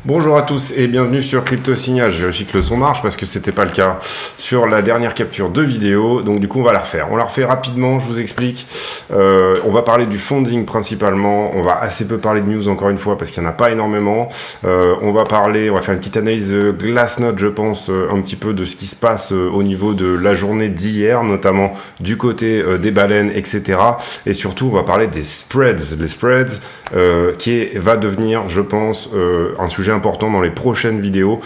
Bonjour à tous et bienvenue sur Crypto Signal. Je vérifie que le son marche parce que c'était pas le cas sur la dernière capture de vidéo. Donc du coup on va la refaire. On la refait rapidement, je vous explique. On va parler du funding principalement. On va assez peu parler de news encore une fois parce qu'il n'y en a pas énormément. On va faire une petite analyse Glassnode, je pense, un petit peu de ce qui se passe au niveau de la journée d'hier, notamment du côté des baleines, etc. Et surtout on va parler des spreads. Les spreads qui va devenir, je pense, un sujet important dans les prochaines vidéos,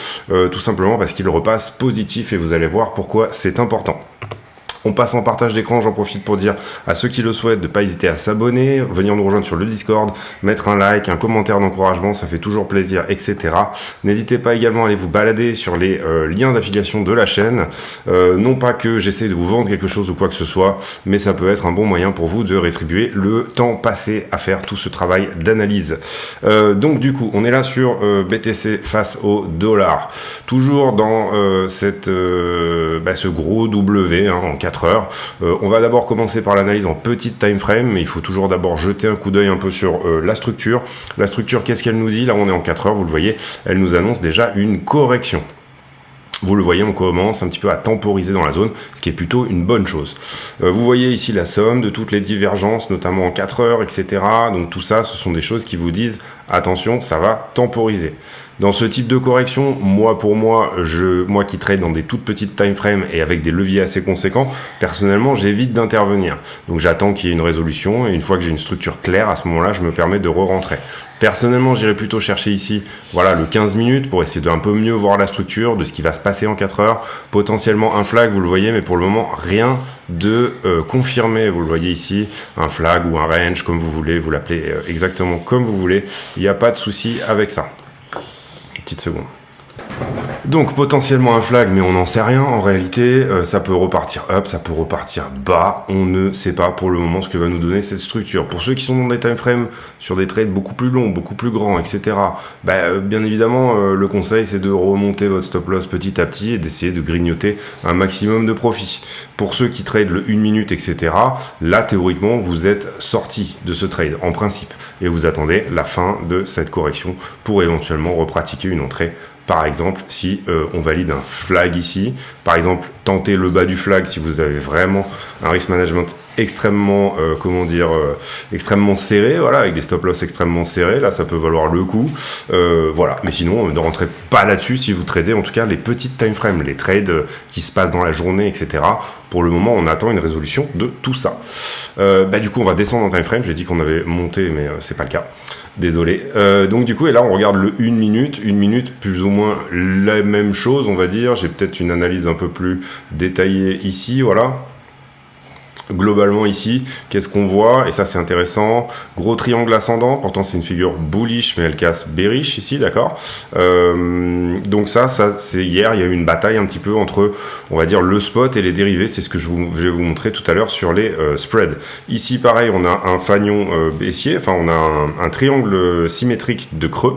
tout simplement parce qu'il repasse positif et vous allez voir pourquoi c'est important. On passe en partage d'écran, j'en profite pour dire à ceux qui le souhaitent de ne pas hésiter à s'abonner, venir nous rejoindre sur le Discord, mettre un like, un commentaire d'encouragement, ça fait toujours plaisir, etc. N'hésitez pas également à aller vous balader sur les liens d'affiliation de la chaîne. Non pas que j'essaie de vous vendre quelque chose ou quoi que ce soit, mais ça peut être un bon moyen pour vous de rétribuer le temps passé à faire tout ce travail d'analyse. Donc du coup, on est là sur BTC face au dollar. Toujours dans ce gros W en 4 heures. On va d'abord commencer par l'analyse en petite time frame, mais il faut toujours d'abord jeter un coup d'œil un peu sur la structure. La structure, qu'est-ce qu'elle nous dit? Là, on est en 4 heures, vous le voyez, elle nous annonce déjà une correction. Vous le voyez, on commence un petit peu à temporiser dans la zone, ce qui est plutôt une bonne chose. Vous voyez ici la somme de toutes les divergences, notamment en 4 heures, etc. Donc tout ça, ce sont des choses qui vous disent, attention, ça va temporiser. Dans ce type de correction, moi qui trade dans des toutes petites time frames et avec des leviers assez conséquents, personnellement, j'évite d'intervenir. Donc j'attends qu'il y ait une résolution et une fois que j'ai une structure claire, à ce moment-là, je me permets de re-rentrer. Personnellement, j'irai plutôt chercher ici, voilà, le 15 minutes pour essayer d'un peu mieux voir la structure, de ce qui va se passer en 4 heures. Potentiellement un flag, vous le voyez, mais pour le moment, rien de confirmé. Vous le voyez ici, un flag ou un range, comme vous voulez, vous l'appelez exactement comme vous voulez. Il n'y a pas de souci avec ça. Petite seconde. Donc potentiellement un flag, mais on n'en sait rien en réalité. Ça peut repartir up, ça peut repartir bas. On ne sait pas pour le moment ce que va nous donner cette structure. Pour ceux qui sont dans des time frames sur des trades beaucoup plus longs, beaucoup plus grands, etc. Bien évidemment, le conseil c'est de remonter votre stop loss petit à petit et d'essayer de grignoter un maximum de profit. Pour ceux qui tradent le 1 minute, etc. Là théoriquement vous êtes sorti de ce trade en principe et vous attendez la fin de cette correction pour éventuellement repratiquer une entrée. Par exemple, si on valide un flag ici, par exemple, tentez le bas du flag si vous avez vraiment un risk management extrêmement, extrêmement serré, voilà, avec des stop loss extrêmement serrés, là ça peut valoir le coup, voilà. Mais sinon, ne rentrez pas là-dessus si vous tradez, en tout cas les petites time frames, les trades qui se passent dans la journée, etc. Pour le moment, on attend une résolution de tout ça. Du coup, on va descendre en time frame. J'ai dit qu'on avait monté, mais c'est pas le cas. Désolé. Donc du coup, et là, on regarde le 1 minute. 1 minute, plus ou moins la même chose, on va dire. J'ai peut-être une analyse un peu plus détaillée ici, voilà. Globalement ici, qu'est-ce qu'on voit? Et ça c'est intéressant, gros triangle ascendant, pourtant c'est une figure bullish mais elle casse bearish ici, d'accord. Donc ça c'est hier, il y a eu une bataille un petit peu entre, on va dire, le spot et les dérivés, c'est ce que je vais vous montrer tout à l'heure sur les spreads. Ici pareil, on a un fanion baissier, enfin on a un triangle symétrique de creux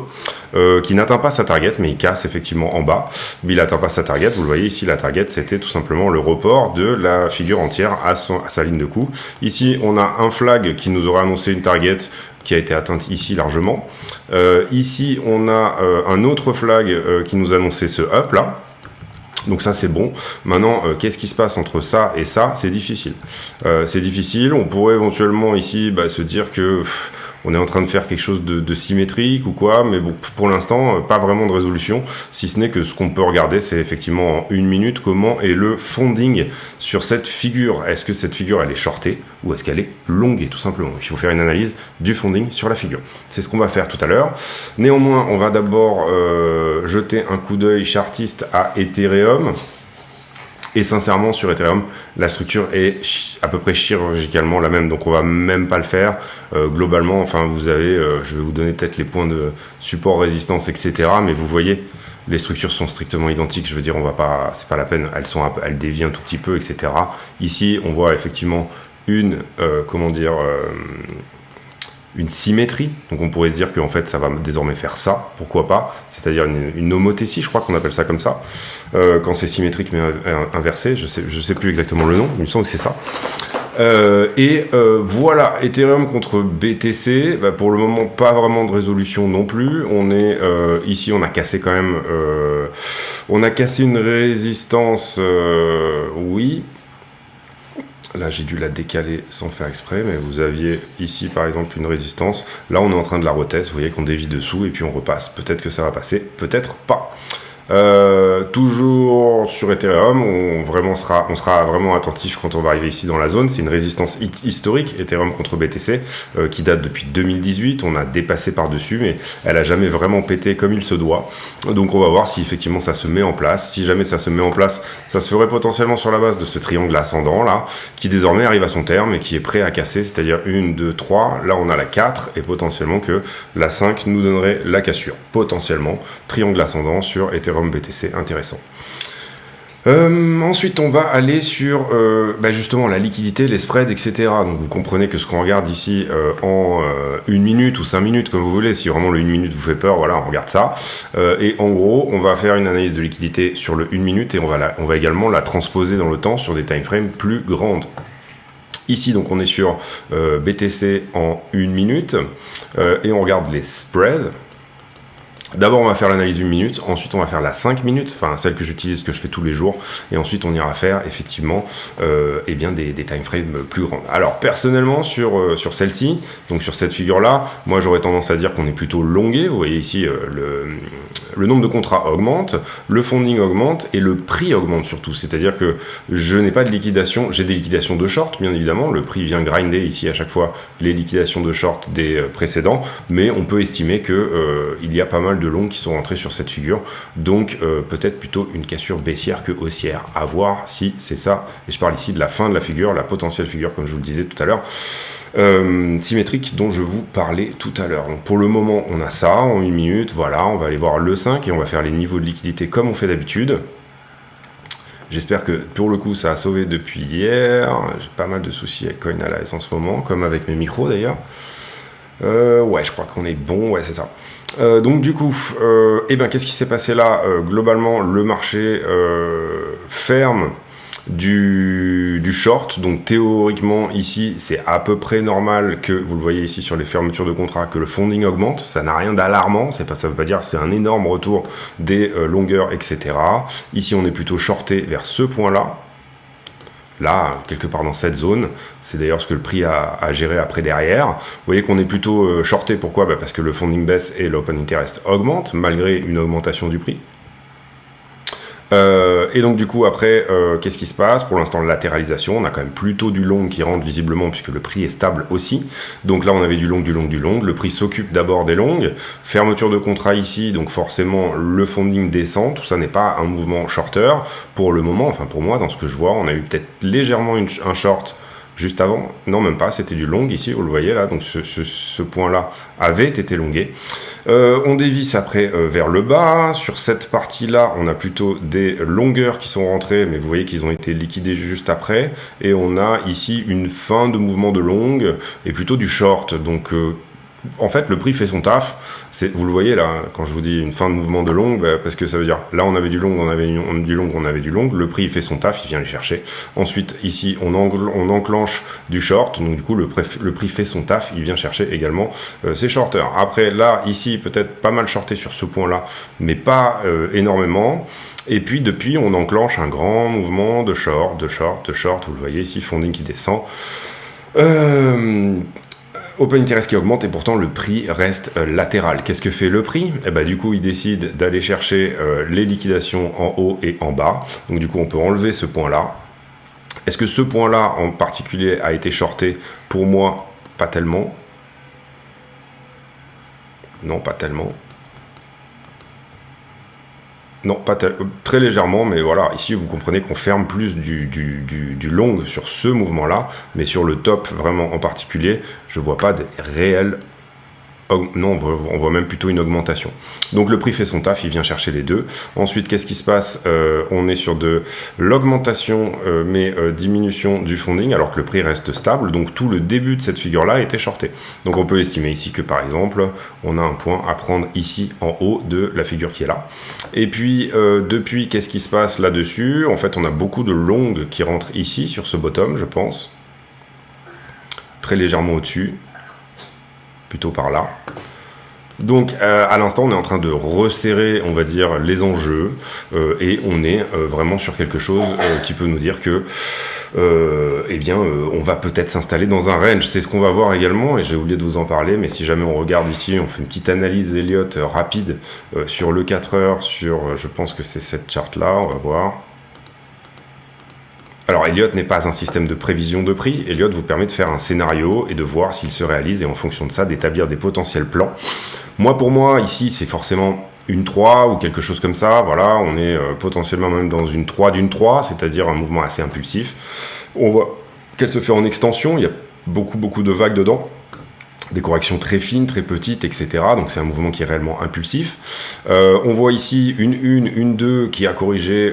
qui n'atteint pas sa target, mais il casse effectivement en bas, mais il n'atteint pas sa target. Vous le voyez ici, la target c'était tout simplement le report de la figure entière à sa ligne de coup. Ici on a un flag qui nous aurait annoncé une target qui a été atteinte ici largement. Ici on a un autre flag qui nous annonçait ce up là. Donc ça c'est bon. Maintenant, qu'est-ce qui se passe entre ça et ça? C'est difficile. C'est difficile. On pourrait éventuellement ici se dire que on est en train de faire quelque chose de symétrique ou quoi, mais bon, pour l'instant, pas vraiment de résolution, si ce n'est que ce qu'on peut regarder, c'est effectivement en 1 minute, comment est le funding sur cette figure. Est-ce que cette figure, elle est shortée ou est-ce qu'elle est longuée, tout simplement? Il faut faire une analyse du funding sur la figure. C'est ce qu'on va faire tout à l'heure. Néanmoins, on va d'abord jeter un coup d'œil chartiste à Ethereum. Et sincèrement, sur Ethereum, la structure est à peu près chirurgicalement la même. Donc, on va même pas le faire. Globalement, enfin, vous avez, je vais vous donner peut-être les points de support, résistance, etc. Mais vous voyez, les structures sont strictement identiques. Je veux dire, on va pas, c'est pas la peine. Elles dévient un tout petit peu, etc. Ici, on voit effectivement une, une symétrie, donc on pourrait se dire qu'en fait ça va désormais faire ça, pourquoi pas, c'est-à-dire une homothétie, je crois qu'on appelle ça comme ça, quand c'est symétrique mais inversé, je sais plus exactement le nom, mais il me semble que c'est ça. Voilà, Ethereum contre BTC, bah, pour le moment pas vraiment de résolution non plus. On est ici, on a cassé quand même, on a cassé une résistance, oui. Là, j'ai dû la décaler sans faire exprès, mais vous aviez ici, par exemple, une résistance. Là, on est en train de la retester. Vous voyez qu'on dévie dessous et puis on repasse. Peut-être que ça va passer, peut-être pas. Toujours sur Ethereum, on sera vraiment attentif quand on va arriver ici dans la zone. C'est une résistance historique, Ethereum contre BTC, qui date depuis 2018. On a dépassé par-dessus, mais elle a jamais vraiment pété comme il se doit. Donc on va voir si effectivement ça se met en place. Si jamais ça se met en place, ça se ferait potentiellement sur la base de ce triangle ascendant là, qui désormais arrive à son terme et qui est prêt à casser, c'est-à-dire 1, 2, 3. Là on a la 4 et potentiellement que la 5 nous donnerait la cassure. Potentiellement, triangle ascendant sur Ethereum BTC, intéressant. Ensuite, on va aller sur justement la liquidité, les spreads, etc. Donc vous comprenez que ce qu'on regarde ici en 1 minute ou 5 minutes, comme vous voulez, si vraiment le 1 minute vous fait peur, voilà, on regarde ça. Et en gros, on va faire une analyse de liquidité sur le 1 minute et on va également la transposer dans le temps sur des timeframes plus grandes. Ici, donc, on est sur BTC en 1 minute et on regarde les spreads. D'abord, on va faire l'analyse 1 minute, ensuite on va faire la 5 minutes, enfin celle que j'utilise, que je fais tous les jours, et ensuite on ira faire effectivement des time frames plus grands. Alors personnellement sur celle-ci, donc sur cette figure-là, moi j'aurais tendance à dire qu'on est plutôt longué. Vous voyez ici le nombre de contrats augmente, le funding augmente et le prix augmente surtout. C'est-à-dire que je n'ai pas de liquidation, j'ai des liquidations de short bien évidemment, le prix vient grinder ici à chaque fois les liquidations de short des précédents, mais on peut estimer que il y a pas mal de longs qui sont rentrés sur cette figure, donc peut-être plutôt une cassure baissière que haussière, à voir si c'est ça. Et je parle ici de la fin de la figure, la potentielle figure comme je vous le disais tout à l'heure, symétrique dont je vous parlais tout à l'heure. Donc pour le moment on a ça en 1 minute, voilà, on va aller voir le 5 et on va faire les niveaux de liquidité comme on fait d'habitude. J'espère que pour le coup ça a sauvé depuis hier. J'ai pas mal de soucis avec CoinAlyze en ce moment, comme avec mes micros d'ailleurs. Ouais, je crois qu'on est bon, ouais c'est ça. Donc du coup, qu'est-ce qui s'est passé là? Globalement, le marché ferme du short, donc théoriquement ici c'est à peu près normal que, vous le voyez ici sur les fermetures de contrat, que le funding augmente. Ça n'a rien d'alarmant, ça veut pas dire que c'est un énorme retour des longueurs, etc. Ici on est plutôt shorté vers ce point là, quelque part dans cette zone. C'est d'ailleurs ce que le prix a géré après derrière. Vous voyez qu'on est plutôt shorté, pourquoi? Parce que le funding baisse et l'open interest augmente, malgré une augmentation du prix. Et donc du coup après qu'est-ce qui se passe? Pour l'instant latéralisation, on a quand même plutôt du long qui rentre visiblement puisque le prix est stable aussi. Donc là on avait du long, le prix s'occupe d'abord des longues, fermeture de contrat ici, donc forcément le funding descend, tout ça n'est pas un mouvement shorter pour le moment, enfin pour moi dans ce que je vois, on a eu peut-être légèrement un short juste avant, non même pas, c'était du long ici, vous le voyez là, donc ce point-là avait été longué. On dévisse après vers le bas, sur cette partie-là, on a plutôt des longueurs qui sont rentrées, mais vous voyez qu'ils ont été liquidés juste après, et on a ici une fin de mouvement de longue, et plutôt du short, donc en fait, le prix fait son taf. Vous le voyez là, quand je vous dis une fin de mouvement de long, parce que ça veut dire, là on avait du long, on avait du long, le prix fait son taf, il vient les chercher. Ensuite, ici, on enclenche du short, donc du coup, le prix fait son taf, il vient chercher également ses shorters. Après, là, ici, peut-être pas mal shorté sur ce point-là, mais pas énormément. Et puis, depuis, on enclenche un grand mouvement de short, vous le voyez ici, funding qui descend. Open interest qui augmente et pourtant le prix reste latéral. Qu'est-ce que fait le prix? Du coup, il décide d'aller chercher les liquidations en haut et en bas. Donc du coup, on peut enlever ce point-là. Est-ce que ce point-là en particulier a été shorté? Pour moi, pas tellement. Non, pas tellement. Non, pas très légèrement, mais voilà, ici vous comprenez qu'on ferme plus du long sur ce mouvement-là, mais sur le top vraiment en particulier, je vois pas de réel. Non, on voit même plutôt une augmentation. Donc le prix fait son taf, il vient chercher les deux. Ensuite, qu'est-ce qui se passe? On est sur de l'augmentation, mais diminution du funding, alors que le prix reste stable. Donc tout le début de cette figure-là était shorté. Donc on peut estimer ici que par exemple, on a un point à prendre ici en haut de la figure qui est là. Et puis, depuis, qu'est-ce qui se passe là-dessus? En fait, on a beaucoup de longues qui rentrent ici, sur ce bottom, je pense. très légèrement au-dessus, plutôt par là. Donc à l'instant on est en train de resserrer, on va dire, les enjeux et on est vraiment sur quelque chose qui peut nous dire que on va peut-être s'installer dans un range. C'est ce qu'on va voir également, et j'ai oublié de vous en parler, mais si jamais on regarde ici, on fait une petite analyse Elliott rapide sur le 4 heures, sur je pense que c'est cette charte là, on va voir. Alors Elliott n'est pas un système de prévision de prix. Elliott vous permet de faire un scénario et de voir s'il se réalise, et en fonction de ça d'établir des potentiels plans. Pour moi ici c'est forcément une 3 ou quelque chose comme ça. Voilà, on est potentiellement même dans une 3 d'une 3, c'est-à-dire un mouvement assez impulsif. On voit qu'elle se fait en extension, il y a beaucoup de vagues dedans, des corrections très fines, très petites, etc. Donc c'est un mouvement qui est réellement impulsif. On voit ici une 2 qui a corrigé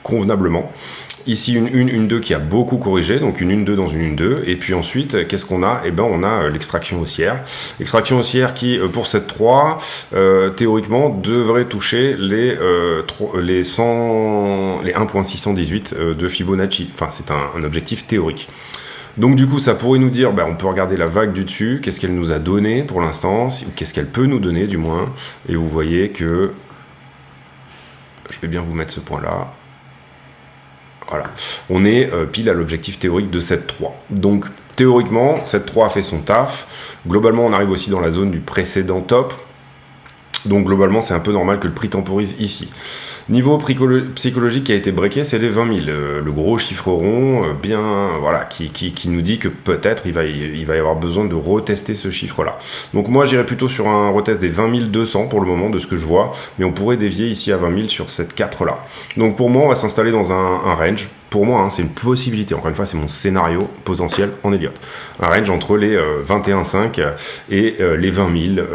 convenablement. Ici une 2 qui a beaucoup corrigé, donc une 2 dans une 2. Et puis ensuite, qu'est-ce qu'on a? On a l'extraction haussière. L'extraction haussière qui, pour cette 3, théoriquement, devrait toucher les 1.618 de Fibonacci. Enfin, c'est un objectif théorique. Donc du coup, ça pourrait nous dire, on peut regarder la vague du dessus, qu'est-ce qu'elle nous a donné pour l'instant, qu'est-ce qu'elle peut nous donner du moins. Et vous voyez que, je vais bien vous mettre ce point-là. Voilà, on est pile à l'objectif théorique de cette 3. Donc théoriquement, cette 3 a fait son taf. Globalement, on arrive aussi dans la zone du précédent top. Donc globalement, c'est un peu normal que le prix temporise ici. Niveau psychologique qui a été breaké, c'est les 20 000. Le gros chiffre rond, qui nous dit que peut-être il va y avoir besoin de retester ce chiffre-là. Donc moi, j'irais plutôt sur un retest des 20 200 pour le moment, de ce que je vois. Mais on pourrait dévier ici à 20 000 sur cette 4-là. Donc pour moi, on va s'installer dans un range. Pour moi, c'est une possibilité. Encore une fois, c'est mon scénario potentiel en Elliott. Un range entre les 21,5 et les 20 000.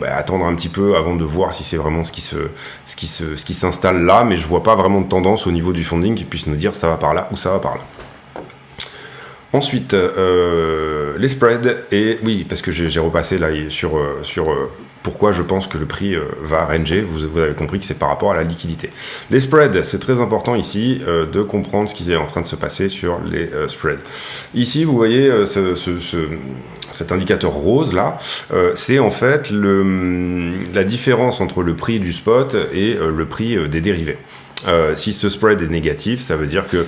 Attendre un petit peu avant de voir si c'est vraiment ce qui s'installe là, mais je vois pas vraiment de tendance au niveau du funding qui puisse nous dire ça va par là ou ça va par là. Ensuite, les spreads, et oui, parce que j'ai repassé là sur pourquoi je pense que le prix va ranger. Vous avez compris que c'est par rapport à la liquidité. Les spreads, c'est très important ici de comprendre ce qui est en train de se passer sur les spreads. Ici, vous voyez cet indicateur rose là, c'est en fait la différence entre le prix du spot et le prix des dérivés. Si ce spread est négatif, ça veut dire que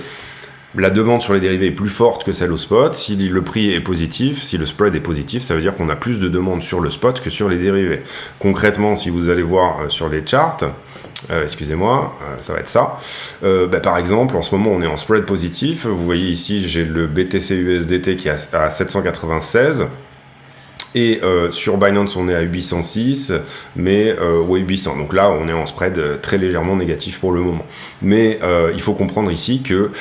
la demande sur les dérivés est plus forte que celle au spot. Si le prix est positif, si le spread est positif, ça veut dire qu'on a plus de demandes sur le spot que sur les dérivés. Concrètement, si vous allez voir sur les charts, excusez-moi, ça va être ça. Par exemple, en ce moment, on est en spread positif. Vous voyez ici, j'ai le BTC USDT qui est à 796. Et sur Binance, on est à 806, mais 800. Donc là, on est en spread très légèrement négatif pour le moment. Mais il faut comprendre ici que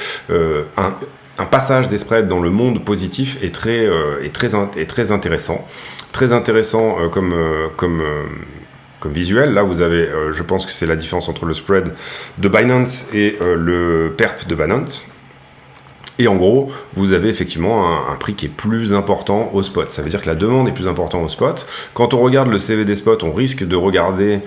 un passage des spreads dans le monde positif est très intéressant. Très intéressant comme visuel. Là, vous avez, je pense que c'est la différence entre le spread de Binance et le perp de Binance. Et en gros, vous avez effectivement un prix qui est plus important au spot. Ça veut dire que la demande est plus importante au spot. Quand on regarde le CVD spot, on risque de regarder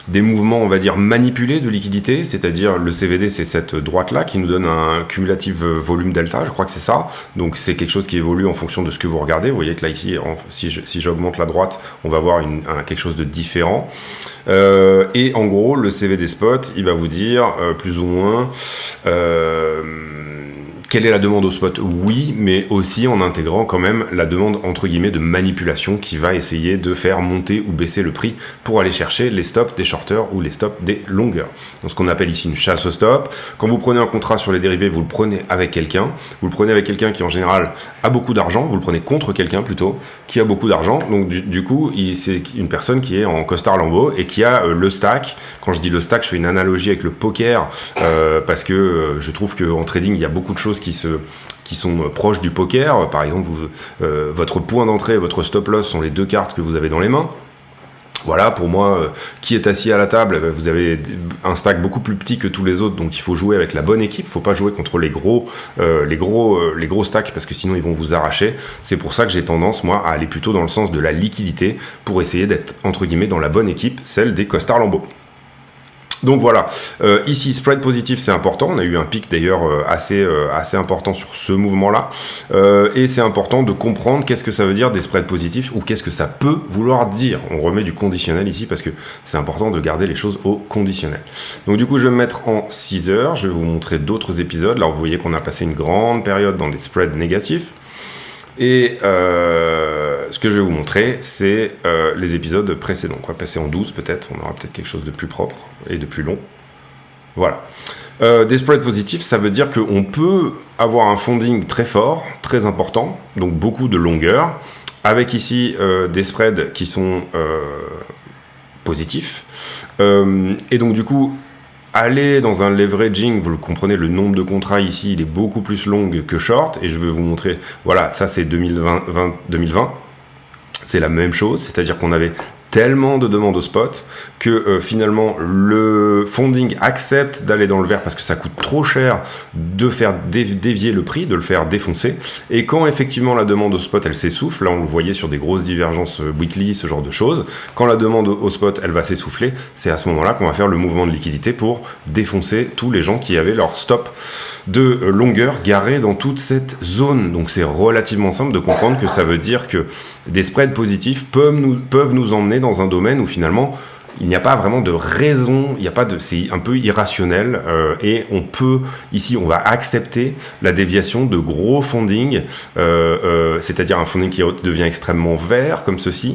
des mouvements, on va dire, manipulés de liquidité, c'est-à-dire le CVD, c'est cette droite-là qui nous donne un cumulatif volume delta, je crois que c'est ça. Donc c'est quelque chose qui évolue en fonction de ce que vous regardez. Vous voyez que là, ici, si j'augmente la droite, on va voir quelque chose de différent. Et en gros, le CVD spot, il va vous dire plus ou moins... quelle est la demande au spot? Oui, mais aussi en intégrant quand même la demande entre guillemets de manipulation qui va essayer de faire monter ou baisser le prix pour aller chercher les stops des shorters ou les stops des longers. Donc ce qu'on appelle ici une chasse au stop. Quand vous prenez un contrat sur les dérivés, vous le prenez avec quelqu'un. Vous le prenez avec quelqu'un qui en général a beaucoup d'argent. Vous le prenez contre quelqu'un plutôt qui a beaucoup d'argent. Donc du coup, c'est une personne qui est en costard lambeau et qui a le stack. Quand je dis le stack, je fais une analogie avec le poker parce que je trouve qu'en trading, il y a beaucoup de choses qui sont proches du poker. Par exemple, votre point d'entrée et votre stop loss sont les deux cartes que vous avez dans les mains. Voilà, pour moi, qui est assis à la table, vous avez un stack beaucoup plus petit que tous les autres, donc il faut jouer avec la bonne équipe. Il ne faut pas jouer contre les gros stacks parce que sinon ils vont vous arracher. C'est pour ça que j'ai tendance, moi, à aller plutôt dans le sens de la liquidité pour essayer d'être, entre guillemets, dans la bonne équipe, celle des costards lambeaux. Donc voilà, ici spread positif c'est important, on a eu un pic d'ailleurs assez important sur ce mouvement-là, et c'est important de comprendre qu'est-ce que ça veut dire des spreads positifs ou qu'est-ce que ça peut vouloir dire. On remet du conditionnel ici parce que c'est important de garder les choses au conditionnel. Donc du coup je vais me mettre en 6 heures, je vais vous montrer d'autres épisodes. Là vous voyez qu'on a passé une grande période dans des spreads négatifs. Et ce que je vais vous montrer, c'est les épisodes précédents. On va passer en 12 peut-être, on aura peut-être quelque chose de plus propre et de plus long. Voilà. Des spreads positifs, ça veut dire qu'on peut avoir un funding très fort, très important, donc beaucoup de longueur, avec ici des spreads qui sont positifs. Et donc du coup, aller dans un leveraging, vous le comprenez, le nombre de contrats ici, il est beaucoup plus long que short, et je vais vous montrer, voilà, ça c'est 2020, c'est la même chose, c'est-à-dire qu'on avait tellement de demandes au spot que finalement le funding accepte d'aller dans le vert parce que ça coûte trop cher de faire dévier le prix, de le faire défoncer, et quand effectivement la demande au spot elle s'essouffle, là on le voyait sur des grosses divergences weekly, ce genre de choses, quand la demande au spot elle va s'essouffler, c'est à ce moment là qu'on va faire le mouvement de liquidité pour défoncer tous les gens qui avaient leur stop de longueur garé dans toute cette zone. Donc c'est relativement simple de comprendre que ça veut dire que des spreads positifs peuvent nous emmener dans un domaine où finalement il n'y a pas vraiment de raison, c'est un peu irrationnel, et on peut, ici on va accepter la déviation de gros funding, c'est-à-dire un funding qui devient extrêmement vert comme ceci,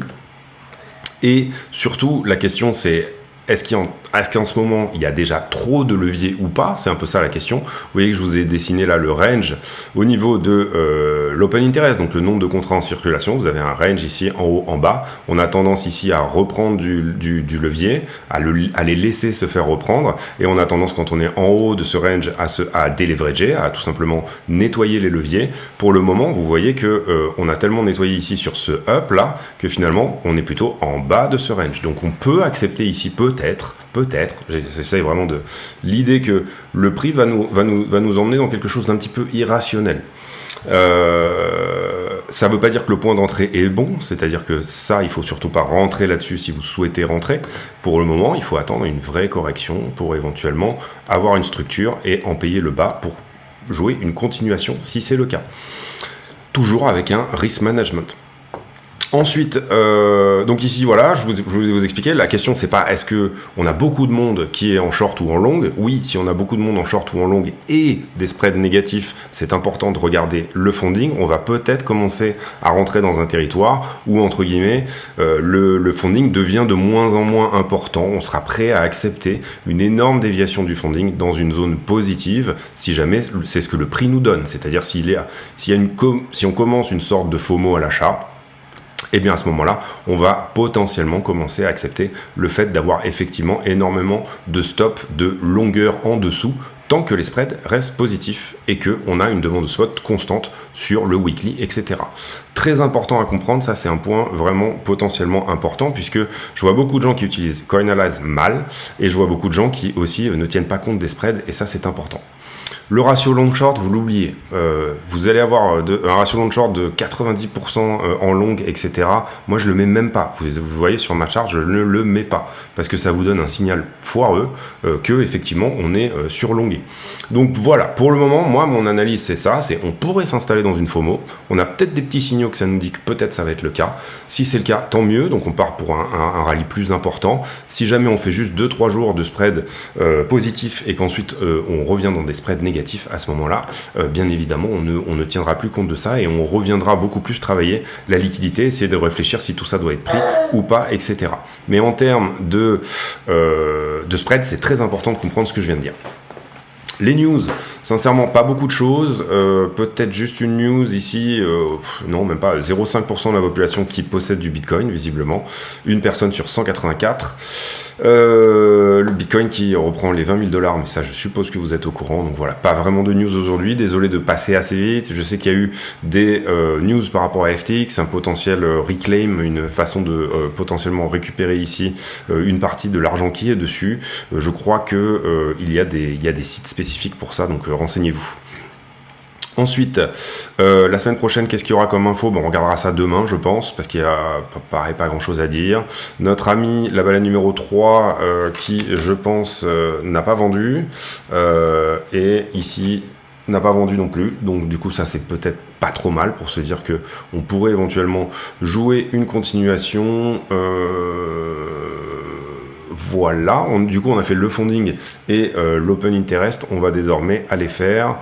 et surtout la question c'est est-ce qu'en ce moment, il y a déjà trop de leviers ou pas? C'est un peu ça la question. Vous voyez que je vous ai dessiné là le range au niveau de l'open interest, donc le nombre de contrats en circulation. Vous avez un range ici en haut, en bas. On a tendance ici à reprendre du levier, à les laisser se faire reprendre. Et on a tendance, quand on est en haut de ce range, à déleverager, à tout simplement nettoyer les leviers. Pour le moment, vous voyez que on a tellement nettoyé ici sur ce up là, que finalement, on est plutôt en bas de ce range. Donc on peut accepter ici peut-être, j'essaye vraiment de l'idée que le prix va nous emmener dans quelque chose d'un petit peu irrationnel. Ça veut pas dire que le point d'entrée est bon, c'est-à-dire que ça, il faut surtout pas rentrer là-dessus si vous souhaitez rentrer. Pour le moment, il faut attendre une vraie correction pour éventuellement avoir une structure et en payer le bas pour jouer une continuation si c'est le cas. Toujours avec un risk management. Ensuite, donc ici, voilà, je vais vous expliquer. La question, c'est pas est-ce que on a beaucoup de monde qui est en short ou en long. Oui, si on a beaucoup de monde en short ou en long et des spreads négatifs, c'est important de regarder le funding. On va peut-être commencer à rentrer dans un territoire où, entre guillemets, le funding devient de moins en moins important. On sera prêt à accepter une énorme déviation du funding dans une zone positive, si jamais c'est ce que le prix nous donne. C'est-à-dire si on commence une sorte de FOMO à l'achat, et bien à ce moment-là, on va potentiellement commencer à accepter le fait d'avoir effectivement énormément de stops de longueur en dessous, tant que les spreads restent positifs et qu'on a une demande de spot constante sur le weekly, etc. Très important à comprendre, ça c'est un point vraiment potentiellement important, puisque je vois beaucoup de gens qui utilisent CoinAlyze mal, et je vois beaucoup de gens qui aussi ne tiennent pas compte des spreads, et ça c'est important. Le ratio long short, vous l'oubliez. Vous allez avoir un ratio long short de 90% en long, etc. Moi, je le mets même pas. Vous voyez sur ma charte, je ne le mets pas parce que ça vous donne un signal foireux que effectivement on est surlongué. Donc voilà. Pour le moment, moi, mon analyse c'est ça. C'est on pourrait s'installer dans une FOMO. On a peut-être des petits signaux que ça nous dit que peut-être ça va être le cas. Si c'est le cas, tant mieux. Donc on part pour un rallye plus important. Si jamais on fait juste 2-3 jours de spread positif et qu'ensuite on revient dans des spreads négatifs, à ce moment-là, bien évidemment, on ne tiendra plus compte de ça et on reviendra beaucoup plus travailler la liquidité, essayer de réfléchir si tout ça doit être pris ou pas, etc. Mais en termes de spread, c'est très important de comprendre ce que je viens de dire. Les news, sincèrement, pas beaucoup de choses. Peut-être juste une news ici. Non, même pas. 0,5% de la population qui possède du Bitcoin, visiblement. Une personne sur 184. Le Bitcoin qui reprend les 20 000 $, mais ça, je suppose que vous êtes au courant. Donc voilà, pas vraiment de news aujourd'hui. Désolé de passer assez vite. Je sais qu'il y a eu des news par rapport à FTX, un potentiel reclaim, une façon de potentiellement récupérer ici une partie de l'argent qui est dessus. Je crois que il y a des sites spécifiques pour ça, donc renseignez-vous. Ensuite, la semaine prochaine, qu'est-ce qu'il y aura comme info? Bon, on regardera ça demain, je pense, parce qu'il y a pareil, pas grand-chose à dire. Notre ami, la baleine numéro 3, qui, je pense, n'a pas vendu, et ici, n'a pas vendu non plus. Donc, du coup, ça, c'est peut-être pas trop mal pour se dire que on pourrait éventuellement jouer une continuation. Voilà, du coup, on a fait le funding et l'open interest. On va désormais aller faire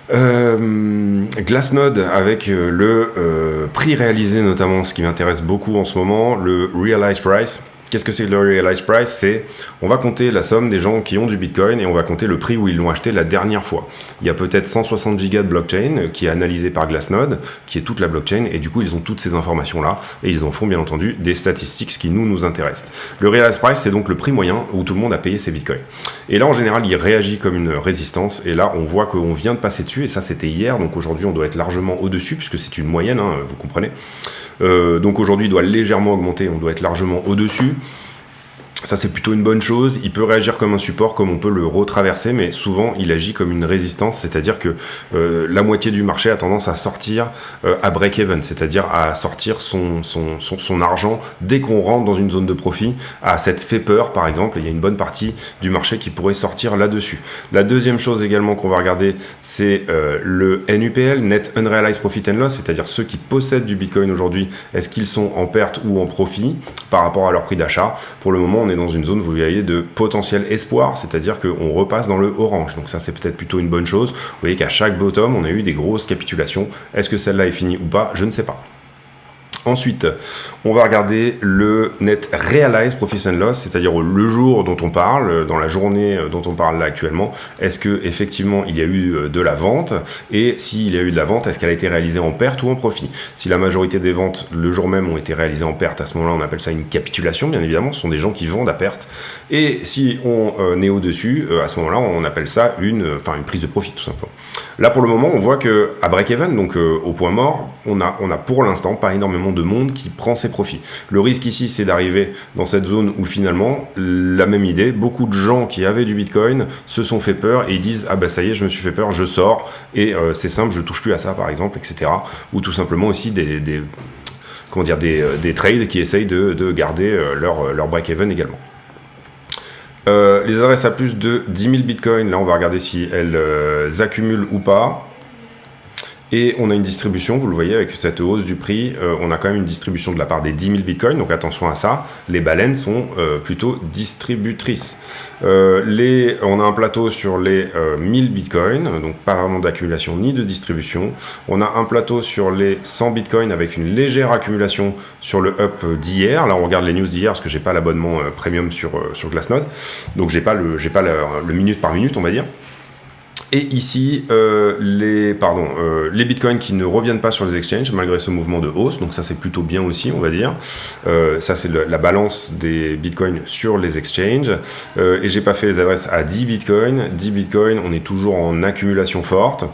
Glassnode avec le prix réalisé, notamment ce qui m'intéresse beaucoup en ce moment, le Realized Price. Qu'est-ce que c'est que le Realized Price? C'est, on va compter la somme des gens qui ont du Bitcoin et on va compter le prix où ils l'ont acheté la dernière fois. Il y a peut-être 160 gigas de blockchain qui est analysé par Glassnode, qui est toute la blockchain, et du coup ils ont toutes ces informations-là et ils en font bien entendu des statistiques qui nous intéressent. Le Realized Price, c'est donc le prix moyen où tout le monde a payé ses Bitcoins. Et là en général il réagit comme une résistance, et là on voit qu'on vient de passer dessus, et ça c'était hier, donc aujourd'hui on doit être largement au-dessus puisque c'est une moyenne, hein, vous comprenez. Donc aujourd'hui il doit légèrement augmenter, on doit être largement au-dessus. Ça c'est plutôt une bonne chose. Il peut réagir comme un support, comme on peut le retraverser, mais souvent il agit comme une résistance, c'est-à-dire que la moitié du marché a tendance à sortir à break-even, c'est-à-dire à sortir son argent dès qu'on rentre dans une zone de profit, à cette fait peur par exemple, et il y a une bonne partie du marché qui pourrait sortir là-dessus. La deuxième chose également qu'on va regarder, c'est le NUPL, Net Unrealized Profit and Loss, c'est-à-dire ceux qui possèdent du Bitcoin aujourd'hui, est-ce qu'ils sont en perte ou en profit par rapport à leur prix d'achat. Pour le moment, on est dans une zone, vous voyez, de potentiel espoir, c'est-à-dire qu'on repasse dans le orange, donc ça c'est peut-être plutôt une bonne chose. Vous voyez qu'à chaque bottom on a eu des grosses capitulations. Est-ce que celle-là est finie ou pas? Je ne sais pas. Ensuite, on va regarder le Net Realized Profit and Loss, c'est-à-dire le jour dont on parle, dans la journée dont on parle là actuellement. Est-ce que effectivement il y a eu de la vente? Et s'il y a eu de la vente, est-ce qu'elle a été réalisée en perte ou en profit? Si la majorité des ventes le jour même ont été réalisées en perte, à ce moment-là on appelle ça une capitulation, bien évidemment, ce sont des gens qui vendent à perte. Et si on est au-dessus, à ce moment-là on appelle ça une prise de profit tout simplement. Là pour le moment on voit que à break-even, donc au point mort, on a pour l'instant pas énormément de monde qui prend ses profits. Le risque ici c'est d'arriver dans cette zone où finalement la même idée, beaucoup de gens qui avaient du Bitcoin se sont fait peur et ils disent ah bah ça y est je me suis fait peur, je sors et c'est simple, je touche plus à ça par exemple, etc. Ou tout simplement aussi des trades qui essayent de garder leur break-even également. Les adresses à plus de 10 000 bitcoins, là on va regarder si elles accumulent ou pas. Et on a une distribution, vous le voyez avec cette hausse du prix, on a quand même une distribution de la part des 10 000 bitcoins, donc attention à ça, les baleines sont plutôt distributrices. On a un plateau sur les 1000 bitcoins, donc pas vraiment d'accumulation ni de distribution. On a un plateau sur les 100 bitcoins avec une légère accumulation sur le up d'hier. Là on regarde les news d'hier parce que j'ai pas l'abonnement premium sur Glassnode, donc j'ai pas le minute par minute on va dire. Et ici, les bitcoins qui ne reviennent pas sur les exchanges malgré ce mouvement de hausse, donc ça c'est plutôt bien aussi, on va dire. Ça c'est la balance des bitcoins sur les exchanges. Et j'ai pas fait les adresses à 10 bitcoins. 10 bitcoins, on est toujours en accumulation forte.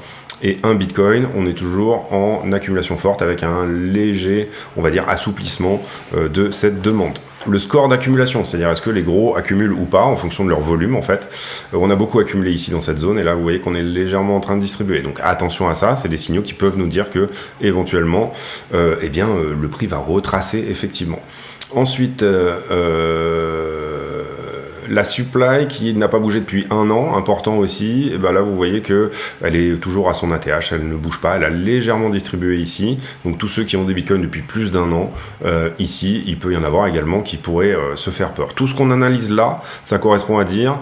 Et 1 bitcoin, on est toujours en accumulation forte avec un léger, on va dire, assouplissement de cette demande. Le score d'accumulation, c'est-à-dire est-ce que les gros accumulent ou pas en fonction de leur volume en fait. On a beaucoup accumulé ici dans cette zone et là vous voyez qu'on est légèrement en train de distribuer. Donc attention à ça, c'est des signaux qui peuvent nous dire que éventuellement le prix va retracer effectivement. Ensuite, la supply qui n'a pas bougé depuis 1 an, important aussi, et ben là vous voyez que elle est toujours à son ATH, elle ne bouge pas, elle a légèrement distribué ici, donc tous ceux qui ont des bitcoins depuis plus d'1 an, ici il peut y en avoir également qui pourraient se faire peur. Tout ce qu'on analyse là, ça correspond à dire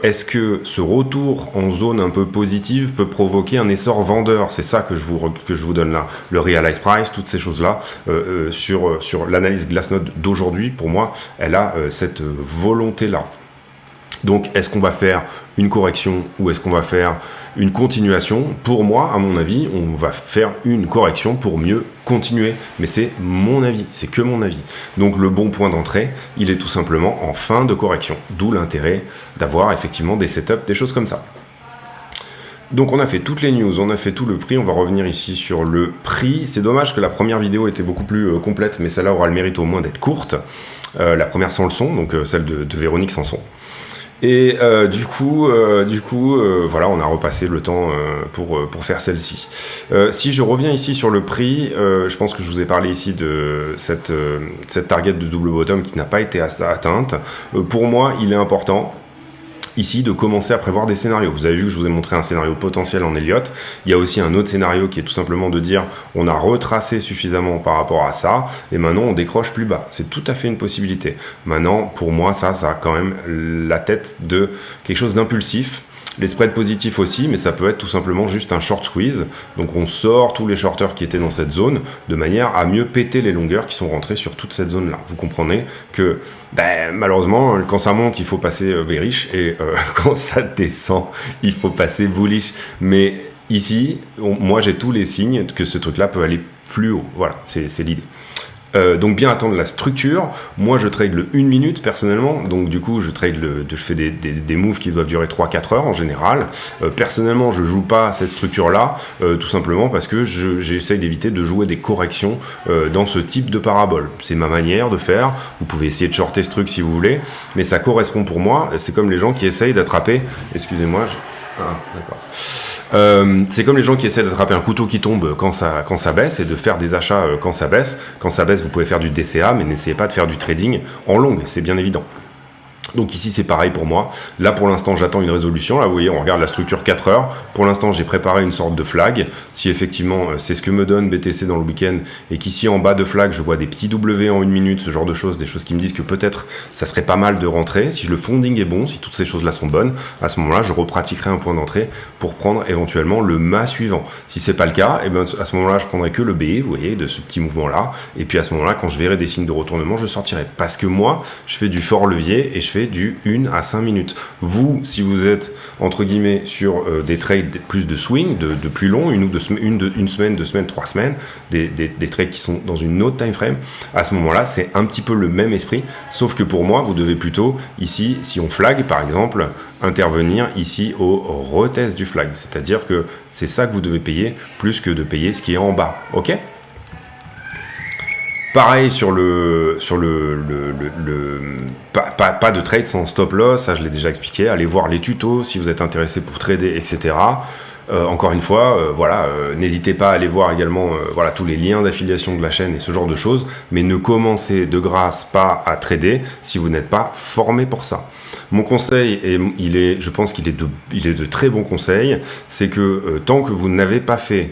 est-ce que ce retour en zone un peu positive peut provoquer un essor vendeur? C'est ça que je vous donne là, le realized price, toutes ces choses là, sur l'analyse Glassnode d'aujourd'hui, pour moi elle a cette volonté là. Donc, est-ce qu'on va faire une correction ou est-ce qu'on va faire une continuation? Pour moi, à mon avis, on va faire une correction pour mieux continuer. Mais c'est mon avis, c'est que mon avis. Donc, le bon point d'entrée, il est tout simplement en fin de correction. D'où l'intérêt d'avoir effectivement des setups, des choses comme ça. Donc on a fait toutes les news, on a fait tout le prix, on va revenir ici sur le prix. C'est dommage que la première vidéo était beaucoup plus complète, mais celle-là aura le mérite au moins d'être courte. La première sans le son, donc celle de Véronique sans son. Et voilà, on a repassé le temps pour faire celle-ci. Si je reviens ici sur le prix, je pense que je vous ai parlé ici de cette target de double bottom qui n'a pas été atteinte. Pour moi, il est important ici de commencer à prévoir des scénarios. Vous avez vu que je vous ai montré un scénario potentiel en Elliott. Il y a aussi un autre scénario qui est tout simplement de dire on a retracé suffisamment par rapport à ça et maintenant on décroche plus bas. C'est tout à fait une possibilité. Maintenant, pour moi, ça a quand même la tête de quelque chose d'impulsif. Les spreads positifs aussi, mais ça peut être tout simplement juste un short squeeze. Donc on sort tous les shorters qui étaient dans cette zone de manière à mieux péter les longueurs qui sont rentrées sur toute cette zone-là. Vous comprenez que malheureusement, quand ça monte, il faut passer bearish et quand ça descend, il faut passer bullish. Mais ici, moi j'ai tous les signes que ce truc-là peut aller plus haut. Voilà, c'est l'idée. Donc bien attendre la structure. Moi je trade le 1 minute personnellement, donc du coup je fais des moves qui doivent durer 3-4 heures en général. Personnellement je joue pas à cette structure là, tout simplement parce que j'essaye d'éviter de jouer des corrections dans ce type de parabole. C'est ma manière de faire. Vous pouvez essayer de shorter ce truc si vous voulez, mais ça correspond pour moi. C'est comme les gens qui essayent d'attraper, excusez-moi, d'accord. C'est comme les gens qui essaient d'attraper un couteau qui tombe quand ça baisse et de faire des achats quand ça baisse. Quand ça baisse, vous pouvez faire du DCA, mais n'essayez pas de faire du trading en longue, c'est bien évident. Donc ici c'est pareil pour moi. Là pour l'instant j'attends une résolution. Là vous voyez on regarde la structure 4 heures. Pour l'instant j'ai préparé une sorte de flag. Si effectivement c'est ce que me donne BTC dans le week-end et qu'ici en bas de flag je vois des petits W en 1 minute, ce genre de choses, des choses qui me disent que peut-être ça serait pas mal de rentrer. Si le fonding est bon, si toutes ces choses là sont bonnes, à ce moment là je repratiquerai un point d'entrée pour prendre éventuellement le mât suivant. Si c'est pas le cas, et bien à ce moment là je prendrai que le B, vous voyez, de ce petit mouvement là. Et puis à ce moment là quand je verrai des signes de retournement je sortirai. Parce que moi je fais du fort levier et je fais du 1 à 5 minutes. Vous, si vous êtes entre guillemets sur des trades plus de swing, de plus long, une semaine, 2 semaines, 3 semaines, des trades qui sont dans une autre time frame, à ce moment-là, c'est un petit peu le même esprit, sauf que pour moi, vous devez plutôt, ici, si on flag par exemple, intervenir ici au retest du flag. C'est-à-dire que c'est ça que vous devez payer, plus que de payer ce qui est en bas. Ok ? Pareil sur pas de trade sans stop loss, ça je l'ai déjà expliqué. Allez voir les tutos si vous êtes intéressé pour trader, etc. Encore une fois, n'hésitez pas à aller voir également tous les liens d'affiliation de la chaîne et ce genre de choses, mais ne commencez de grâce pas à trader si vous n'êtes pas formé pour ça. Mon conseil, je pense qu'il est de très bons conseils, c'est que tant que vous n'avez pas fait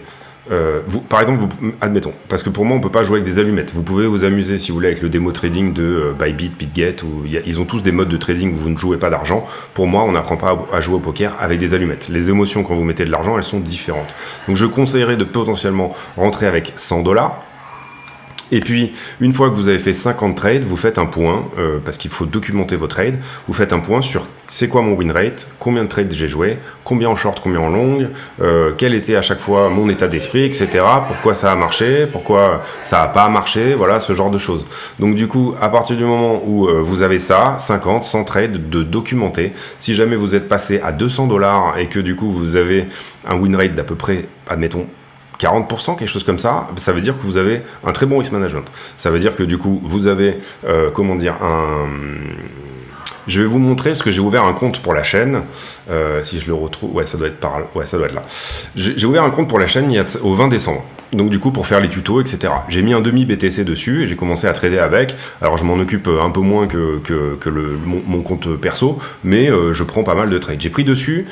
par exemple, admettons, parce que pour moi on peut pas jouer avec des allumettes. Vous pouvez vous amuser si vous voulez avec le démo trading de Bybit, BitGet, ils ont tous des modes de trading où vous ne jouez pas d'argent. Pour moi, on n'apprend pas à jouer au poker avec des allumettes. Les émotions quand vous mettez de l'argent, elles sont différentes. Donc je conseillerais de potentiellement rentrer avec 100$. Et puis, une fois que vous avez fait 50 trades, vous faites un point, parce qu'il faut documenter vos trades, vous faites un point sur c'est quoi mon win rate, combien de trades j'ai joué, combien en short, combien en long, quel était à chaque fois mon état d'esprit, etc. Pourquoi ça a marché, pourquoi ça n'a pas marché, voilà, ce genre de choses. Donc du coup, à partir du moment où vous avez ça, 50, 100 trades de documenter, si jamais vous êtes passé à 200$ et que du coup vous avez un win rate d'à peu près, admettons, 40%, quelque chose comme ça, ça veut dire que vous avez un très bon risk management. Ça veut dire que du coup, vous avez, je vais vous montrer, parce que j'ai ouvert un compte pour la chaîne, si je le retrouve, ça doit être là. J'ai ouvert un compte pour la chaîne au 20 décembre. Donc du coup pour faire les tutos, etc. J'ai mis un demi BTC dessus et j'ai commencé à trader avec. Alors je m'en occupe un peu moins que mon compte perso, mais je prends pas mal de trades. J'ai pris dessus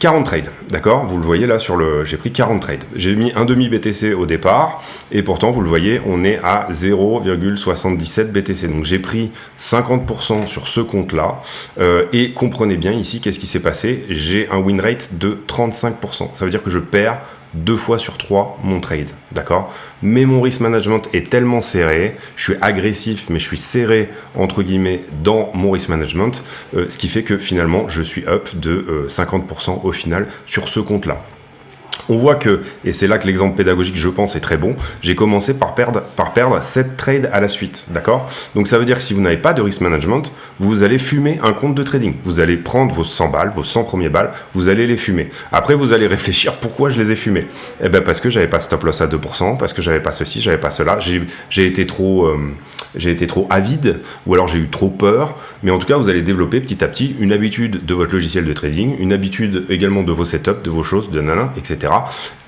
40 trades, d'accord ? Vous le voyez là j'ai pris 40 trades. J'ai mis un demi BTC au départ et pourtant vous le voyez, on est à 0,77 BTC. Donc j'ai pris 50% sur ce compte-là et comprenez bien ici qu'est-ce qui s'est passé. J'ai un win rate de 35%. Ça veut dire que je perds 2 fois sur 3 mon trade, d'accord ? Mais mon risk management est tellement serré, je suis agressif, mais je suis serré, entre guillemets, dans mon risk management, ce qui fait que finalement, je suis up de 50% au final sur ce compte-là. On voit que, et c'est là que l'exemple pédagogique, je pense, est très bon, j'ai commencé par perdre 7 trades à la suite, d'accord ? Donc ça veut dire que si vous n'avez pas de risk management, vous allez fumer un compte de trading. Vous allez prendre vos 100 balles, vos 100 premiers balles, vous allez les fumer. Après, vous allez réfléchir pourquoi je les ai fumés. Eh bien, parce que j'avais pas stop loss à 2%, parce que j'avais pas ceci, j'avais pas cela, j'ai été trop j'ai été trop avide, ou alors j'ai eu trop peur, mais en tout cas vous allez développer petit à petit une habitude de votre logiciel de trading, une habitude également de vos setups, de vos choses, de nana, etc.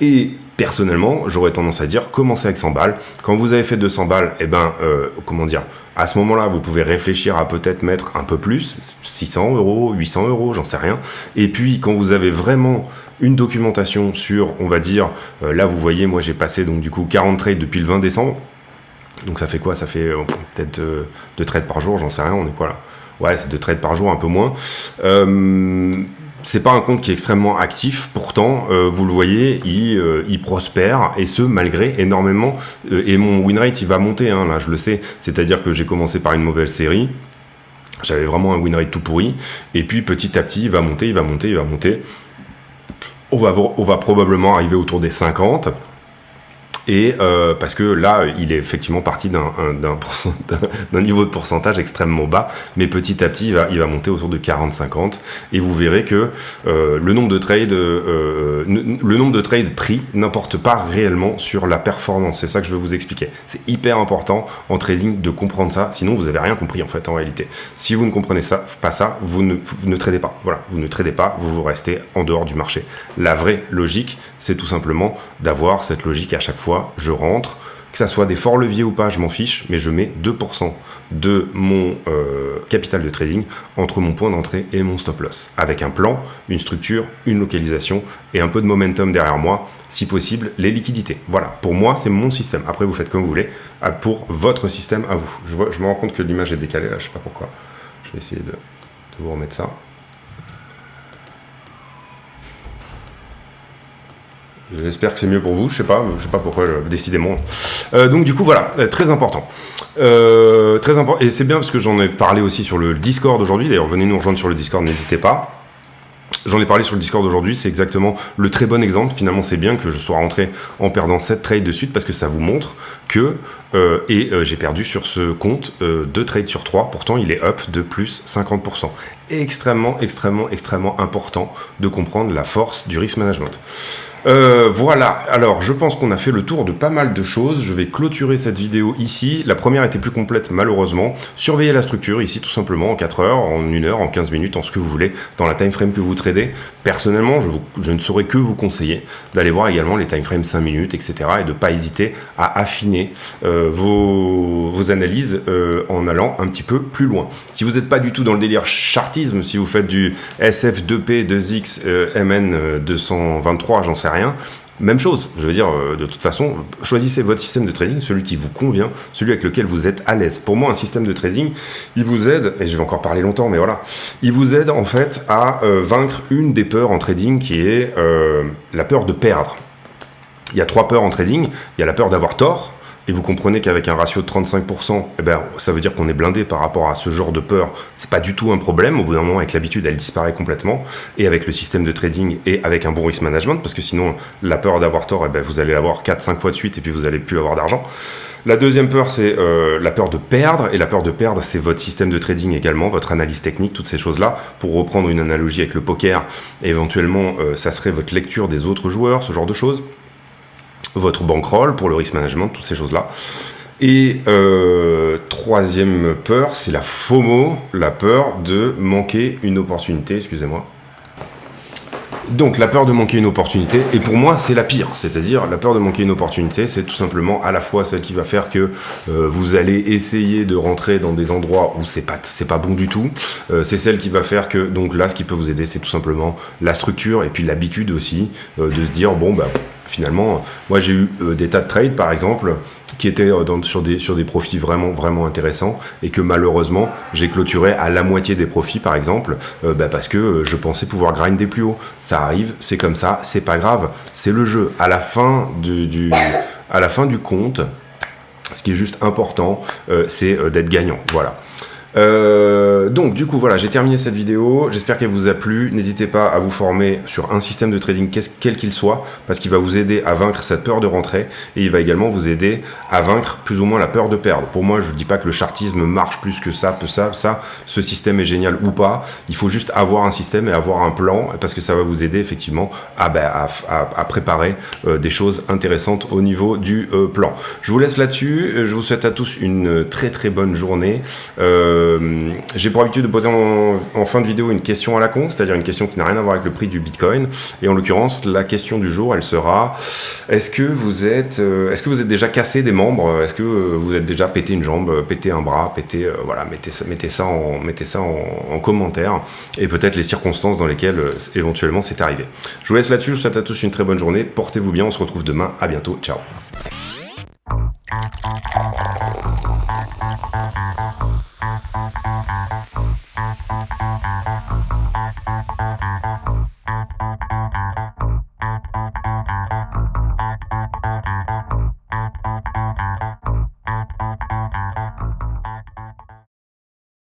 Et personnellement, j'aurais tendance à dire, commencez avec 100 balles. Quand vous avez fait 200 balles, comment dire, à ce moment-là, vous pouvez réfléchir à peut-être mettre un peu plus, 600 euros, 800 euros, j'en sais rien. Et puis, quand vous avez vraiment une documentation sur, on va dire, là, vous voyez, moi, j'ai passé donc du coup 40 trades depuis le 20 décembre. Donc, ça fait quoi? Ça fait peut-être 2 trades par jour, j'en sais rien, on est quoi là? Ouais, c'est 2 trades par jour, un peu moins. C'est pas un compte qui est extrêmement actif, pourtant, vous le voyez, il prospère, et ce, malgré énormément, et mon win rate, il va monter, hein, là, je le sais, c'est-à-dire que j'ai commencé par une mauvaise série, j'avais vraiment un win rate tout pourri, et puis petit à petit, il va monter, il va monter, il va monter, on va probablement arriver autour des 50, et parce que là, il est effectivement parti d'un niveau de pourcentage extrêmement bas, mais petit à petit, il va monter autour de 40-50, et vous verrez que le nombre de trades pris n'importe pas réellement sur la performance. C'est ça que je veux vous expliquer. C'est hyper important en trading de comprendre ça, sinon vous n'avez rien compris en fait en réalité. Si vous ne comprenez pas ça, vous ne tradez pas. Voilà, vous ne tradez pas, vous restez en dehors du marché. La vraie logique, c'est tout simplement d'avoir cette logique à chaque fois. Je rentre, que ça soit des forts leviers ou pas, je m'en fiche, mais je mets 2% de mon capital de trading entre mon point d'entrée et mon stop loss, avec un plan, une structure, une localisation et un peu de momentum derrière moi, si possible, les liquidités. Voilà, pour moi, c'est mon système. Après, vous faites comme vous voulez, pour votre système à vous. Je me rends compte que l'image est décalée, là, je sais pas pourquoi. Je vais essayer de vous remettre ça. J'espère que c'est mieux pour vous, je sais pas pourquoi, décidément. Donc du coup voilà, très important. Très important, et c'est bien parce que j'en ai parlé aussi sur le Discord aujourd'hui, d'ailleurs venez nous rejoindre sur le Discord, n'hésitez pas. J'en ai parlé sur le Discord aujourd'hui, c'est exactement le très bon exemple. Finalement, c'est bien que je sois rentré en perdant 7 trades de suite parce que ça vous montre que, j'ai perdu sur ce compte 2 trades sur 3, pourtant il est up de plus 50%. Extrêmement important de comprendre la force du risk management. Voilà, alors je pense qu'on a fait le tour de pas mal de choses. Je vais clôturer cette vidéo ici. La première était plus complète malheureusement. Surveillez la structure ici tout simplement en 4 heures, en 1 heure, en 15 minutes, en ce que vous voulez, dans la time frame que vous tradez. Personnellement, je ne saurais que vous conseiller d'aller voir également les time frames 5 minutes, etc. et de ne pas hésiter à affiner vos analyses en allant un petit peu plus loin. Si vous n'êtes pas du tout dans le délire chartisme, si vous faites du SF2P, 2X, MN 223, j'en sais rien, même chose, je veux dire, de toute façon, choisissez votre système de trading, celui qui vous convient, celui avec lequel vous êtes à l'aise. Pour moi, un système de trading, il vous aide, et je vais encore parler longtemps, mais voilà, il vous aide en fait à vaincre une des peurs en trading qui est la peur de perdre. Il y a 3 peurs en trading, il y a la peur d'avoir tort, et vous comprenez qu'avec un ratio de 35%, ça veut dire qu'on est blindé par rapport à ce genre de peur. C'est pas du tout un problème. Au bout d'un moment, avec l'habitude, elle disparaît complètement. Et avec le système de trading et avec un bon risk management, parce que sinon, la peur d'avoir tort, vous allez l'avoir 4-5 fois de suite et puis vous n'allez plus avoir d'argent. La deuxième peur, c'est la peur de perdre. Et la peur de perdre, c'est votre système de trading également, votre analyse technique, toutes ces choses-là. Pour reprendre une analogie avec le poker, éventuellement, ça serait votre lecture des autres joueurs, ce genre de choses. Votre bankroll pour le risk management, toutes ces choses-là. Et troisième peur, c'est la FOMO, la peur de manquer une opportunité, excusez-moi. Donc la peur de manquer une opportunité, et pour moi c'est la pire, c'est-à-dire la peur de manquer une opportunité, c'est tout simplement à la fois celle qui va faire que vous allez essayer de rentrer dans des endroits où c'est pas bon du tout, c'est celle qui va faire que, donc là ce qui peut vous aider c'est tout simplement la structure et puis l'habitude aussi de se dire bon finalement, moi j'ai eu des tas de trades par exemple qui étaient sur des profits vraiment intéressants et que malheureusement j'ai clôturé à la moitié des profits par exemple parce que je pensais pouvoir grinder plus haut. Ça arrive, c'est comme ça, c'est pas grave, c'est le jeu. À la fin du compte, ce qui est juste important, c'est d'être gagnant. Voilà. Donc du coup voilà, j'ai terminé cette vidéo, j'espère qu'elle vous a plu. N'hésitez pas à vous former sur un système de trading quel qu'il soit, parce qu'il va vous aider à vaincre cette peur de rentrer, et il va également vous aider à vaincre plus ou moins la peur de perdre. Pour moi, je ne dis pas que le chartisme marche plus que ça, ce système est génial ou pas, il faut juste avoir un système et avoir un plan, parce que ça va vous aider effectivement à préparer des choses intéressantes au niveau du plan. Je vous laisse là-dessus, je vous souhaite à tous une très très bonne journée. J'ai pour habitude de poser en fin de vidéo une question à la con, c'est-à-dire une question qui n'a rien à voir avec le prix du Bitcoin, et en l'occurrence la question du jour elle sera: est-ce que vous êtes déjà cassé des membres, est-ce que vous êtes déjà pété une jambe, pété un bras, voilà, mettez ça en commentaire, et peut-être les circonstances dans lesquelles éventuellement c'est arrivé. Je vous laisse là-dessus, je vous souhaite à tous une très bonne journée, portez-vous bien, on se retrouve demain, à bientôt, ciao.